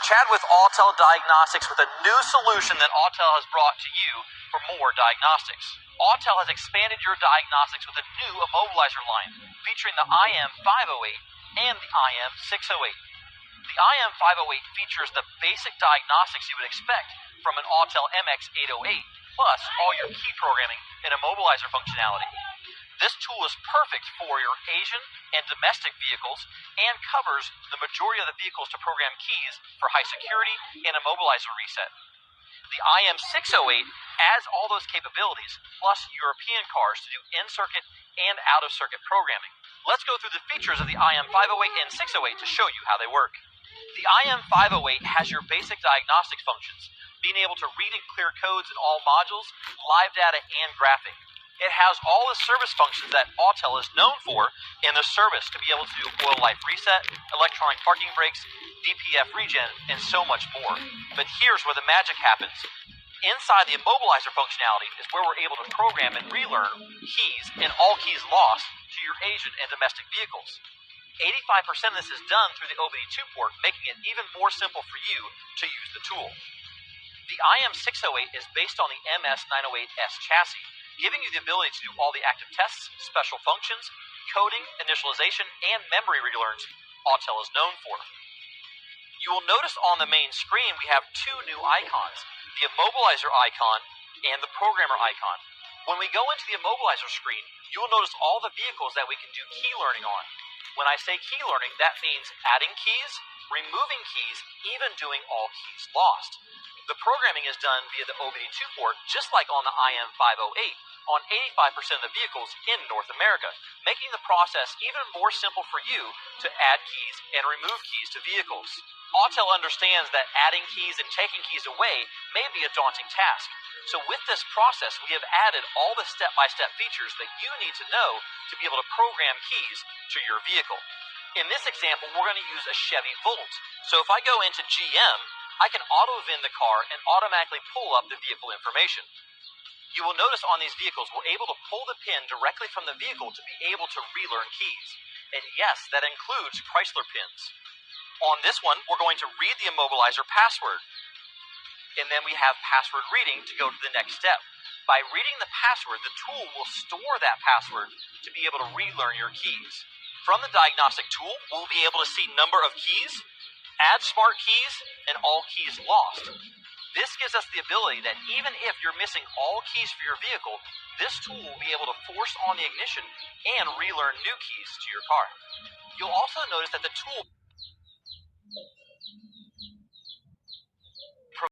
Chad with Autel Diagnostics with a new solution that Autel has brought to you for more diagnostics. Autel has expanded your diagnostics with a new immobilizer line featuring the IM508 and the IM608. The IM508 features the basic diagnostics you would expect from an Autel MX808, plus all your key programming and immobilizer functionality. This tool is perfect for your Asian and domestic vehicles and covers the majority of the vehicles to program keys for high security and immobilizer reset. The IM608 adds all those capabilities, plus European cars to do in-circuit and out-of-circuit programming. Let's go through the features of the IM508 and 608 to show you how they work. The IM508 has your basic diagnostic functions, being able to read and clear codes in all modules, live data, and graphing. It has all the service functions that Autel is known for in the service to be able to do oil life reset, electronic parking brakes, DPF regen, and so much more. But here's where the magic happens. Inside the immobilizer functionality is where we're able to program and relearn keys and all keys lost to your Asian and domestic vehicles. 85% of this is done through the OBD2 port, making it even more simple for you to use the tool. The IM608 is based on the MS908S chassis, giving you the ability to do all the active tests, special functions, coding, initialization, and memory relearns Autel is known for. You will notice on the main screen we have two new icons, the immobilizer icon and the programmer icon. When we go into the immobilizer screen, you will notice all the vehicles that we can do key learning on. When I say key learning, that means adding keys, removing keys, even doing all keys lost. The programming is done via the OBD2 port, just like on the IM508, on 85% of the vehicles in North America, making the process even more simple for you to add keys and remove keys to vehicles. Autel understands that adding keys and taking keys away may be a daunting task. So with this process, we have added all the step-by-step features that you need to know to be able to program keys to your vehicle. In this example, we're going to use a Chevy Volt. So if I go into GM, I can auto-VIN the car and automatically pull up the vehicle information. You will notice on these vehicles, we're able to pull the pin directly from the vehicle to be able to relearn keys. And yes, that includes Chrysler pins. On this one, we're going to read the immobilizer password. And then we have password reading to go to the next step. By reading the password, the tool will store that password to be able to relearn your keys. From the diagnostic tool, we'll be able to see number of keys, add smart keys, and all keys lost. This gives us the ability that even if you're missing all keys for your vehicle, this tool will be able to force on the ignition and relearn new keys to your car. You'll also notice that the tool